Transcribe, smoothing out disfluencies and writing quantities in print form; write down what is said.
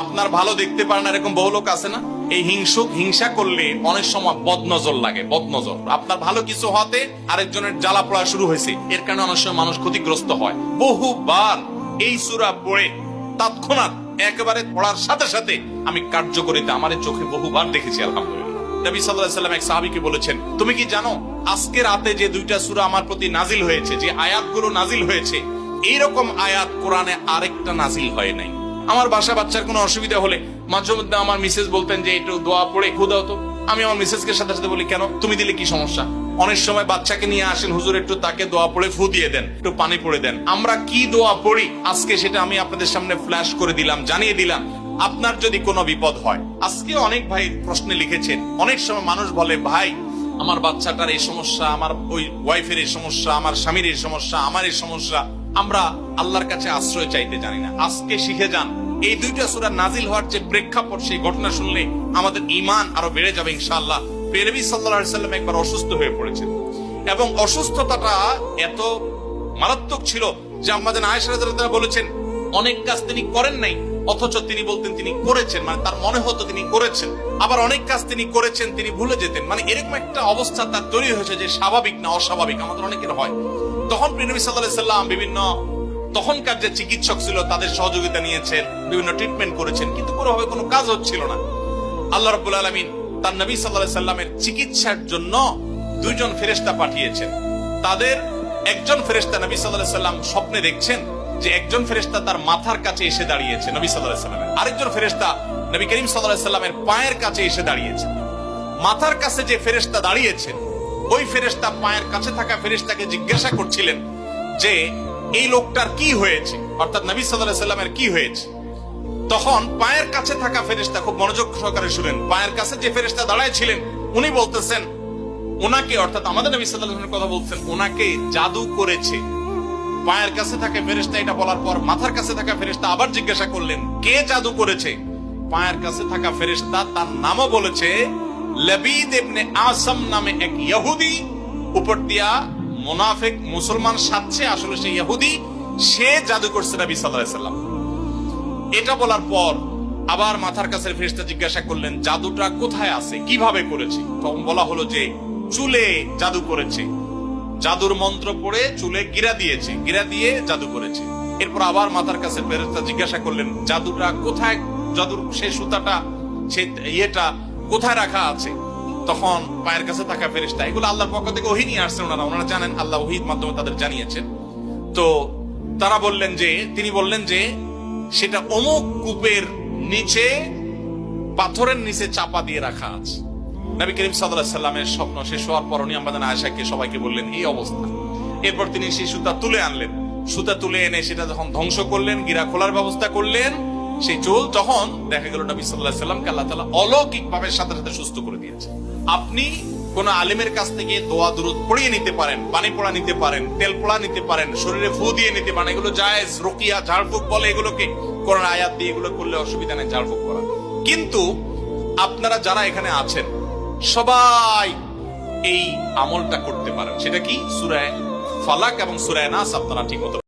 আপনার ভালো দেখতে পারেন না, এরকম বহু লোক আছে না? এই হিংসা করলে অনেক সময় বদনজর লাগে, বদনজর। আপনার ভালো কিছু হতে আরেকজনের জ্বালা পড়া শুরু হয়েছে, এর কারণে অনেক সময় মানুষ ক্ষতিগ্রস্ত হয়। বহুবার এই সূরা পড়ে তৎক্ষণাৎ একেবারে পড়ার সাথে সাথে আমি কার্যকরিতা আমার চোখে বহুবার দেখেছি, আলহামদুলিল্লাহ। নবী সাল্লাল্লাহু আলাইহি ওয়াসাল্লাম এক সাহাবীকে বলেছেন, তুমি কি জানো আজকে রাতে যে 2টা সূরা আমার প্রতি নাজিল হয়েছে, যে আয়াতগুলো নাজিল হয়েছে, এইরকম আয়াত কোরআনে আরেকটা নাজিল হয় নাই। আমার বাচ্চার কোনো অসুবিধা হলে মাঝে মধ্যে আমার মিসেস বলতেন যে একটু দোয়া পড়ে খু দাও তো। আমি আমার মিসেসকে সাথে সাথে বলি, কেন, তুমি দিলে কি সমস্যা? অনেক সময় বাচ্চাকে নিয়ে আসেন, হুজুর একটু তাকে দোয়া পড়ে ফু দিয়ে দেন, একটু পানি পড়ে দেন। আমরা কি দোয়া পড়ি আজকে সেটা আমি আপনাদের সামনে ফ্ল্যাশ করে দিলাম, জানিয়ে দিলাম। আপনার যদি কোনো বিপদ হয়, আজকে অনেক ভাই প্রশ্নে লিখেছেন, অনেক সময় মানুষ বলে, ভাই আমার বাচ্চাটার এই সমস্যা, আমার ওই ওয়াইফের এই সমস্যা, আমার স্বামীর এই সমস্যা, আমার এই সমস্যা। আমরা আল্লাহর কাছে আশ্রয় চাইতে জানি না। আজকে শিখে যান, এই 2টা সূরা নাজিল হওয়ার যে প্রেক্ষাপট, সেই ঘটনা শুনলে আমাদের ঈমান আরো বেড়ে যাবে ইনশাআল্লাহ। নবী সাল্লাল্লাহু আলাইহি ওয়াসাল্লাম একবার অসুস্থ হয়ে পড়েছেন এবং অসুস্থতাটা এত মারাত্মক ছিল যে আম্মা জান আয়েশা রাদিয়াল্লাহু আনহা বলেছেন, অনেক কাজ তিনি করেন নাই, অথচ তিনি বলতেন তিনি করেছেন, মানে তার মনে হতো তিনি করেছেন। আবার অনেক কাজ তিনি করেছেন, তিনি ভুলে যেতেন। মানে এরকম একটা অবস্থা তার তৈরি হয়েছে যে স্বাভাবিক না অস্বাভাবিক, আমাদের অনেকের হয়। তখন নবী সাল্লাল্লাহু আলাইহি ওয়াসাল্লাম বিভিন্ন তখনকার যে চিকিৎসক ছিল তাদের সহযোগিতা নিয়েছেন, বিভিন্ন ট্রিটমেন্ট করেছেন, কিন্তু কোনোভাবে কোনো কাজ হচ্ছিল না। আল্লাহ রাব্বুল আলামিন তার নবী সাল্লাল্লাহু আলাইহি ওয়াসাল্লামের চিকিৎসার জন্য 2জন ফেরেশতা পাঠিয়েছেন। তাদের একজন ফেরেশতা নবী সাল্লাল্লাহু আলাইহি ওয়াসাল্লাম স্বপ্নে দেখছেন যে একজন ফেরেশতা তার মাথার কাছে এসে দাঁড়িয়েছে নবী সাল্লাল্লাহু আলাইহি ওয়াসাল্লামের, আরেকজন ফেরেশতা নবী করিম সাল্লাল্লাহু আলাইহি ওয়াসাল্লামের পায়ের কাছে এসে দাঁড়িয়েছেন। মাথার কাছে যে ফেরেশতা দাঁড়িয়েছেন, ওই ফেরেশতা পায়ের কাছে থাকা ফেরেশতাকে জিজ্ঞাসা করছিলেন যে এই লোকটার কি হয়েছে, অর্থাৎ নবী সাল্লাল্লাহু আলাইহি ওয়াসাল্লামের কি হয়েছে। তখন পায়ের কাছে থাকা ফেরেশতা, খুব মনোযোগ সহকারে শুনেন, পায়ের কাছে যে ফেরেশতা দাঁড়ায় ছিলেন উনি বলতেছেন, ওনাকে, অর্থাৎ আমাদের নবী সাল্লাল্লাহু আলাইহি ওয়াসাল্লামের কথা বলছেন, ওনাকে জাদু করেছে। পায়ের কাছে থাকা ফেরেশতা এটা বলার পর মাথার কাছে থাকা ফেরেশতা আবার জিজ্ঞাসা করলেন, কে জাদু করেছে? পায়ের কাছে থাকা ফেরেশতা তার নামও বলেছে, লাবিদ ইবনে আসাম নামে এক ইহুদি, উপর দিয়া মুনাফিক মুসলমান সাজছে, আসলে সে ইহুদি, সে জাদু করছে নবী সাল্লাল্লাহু আলাইহি ওয়াসাল্লাম। এটা বলার পর আবার মাথার কাছে ফেরেশতা জিজ্ঞাসা করলেন, জাদুটা কোথায় আছে, কিভাবে করেছে? তখন বলা হলো যে চুলে জাদু করেছে, জাদুর মন্ত্র পড়ে চুলে গিরা দিয়েছে, গিরা দিয়ে জাদু করেছে। এরপর আবার মাথার কাছে ফেরেশতা জিজ্ঞাসা করলেন, জাদুটা কোথায়, জাদুর সেই সুতাটা, সেই ইয়েটা কোথায় রাখা আছে? তখন পায়ের কাছে থাকা ফেরেশতা, এগুলো আল্লাহর পক্ষ থেকে ওহী নিয়ে আসছেন, ওনারা জানেন, আল্লাহ ওহীর মাধ্যমে তাদের জানিয়েছেন। তো তারা বললেন যে, তিনি বললেন যে সেটা অমুক কূপের নিচে, পাথরের নিচে চাপা দিয়ে রাখা আছে। নবী করিম সাল্লাল্লাহু আলাইহি ওয়াসাল্লামের স্বপ্ন শেষ হওয়ার পর উনি আম্মা জান আয়েশাকে সবাইকে বললেন এই অবস্থা। এরপর তিনি সেই সুতা তুলে আনলেন, সুতা তুলে এনে সেটা যখন ধ্বংস করলেন, গিরা খোলার ব্যবস্থা করলেন, সেই চুল, তখন দেখা গেল নবী সাল্লাল্লাহু আলাইহি ওয়াসাল্লামকে আল্লাহ তাআলা অলৌকিক ভাবে সাথে সাথে সুস্থ করে দিয়েছে। আপনি কোন আলিমের কাছ থেকে দোয়া দুরূদ পড়িয়ে নিতে পারেন, পানি পড়া নিতে পারেন, তেল পড়া নিতে পারেন, শরীরে ফু দিয়ে নিতে পারেন, এগুলো জায়েজ। রুকিয়া, ঝাড়ফুঁক বলে এগুলোকে, কোরআন আয়াত দিয়ে এগুলো করলে অসুবিধা নেই ঝাড়ফুঁক করা। কিন্তু আপনারা যারা এখানে আছেন সবাই এই আমলটা করতে পারেন। সেটা কি? সূরা ফালাক এবং সূরা নাস আপনারা ঠিক মতো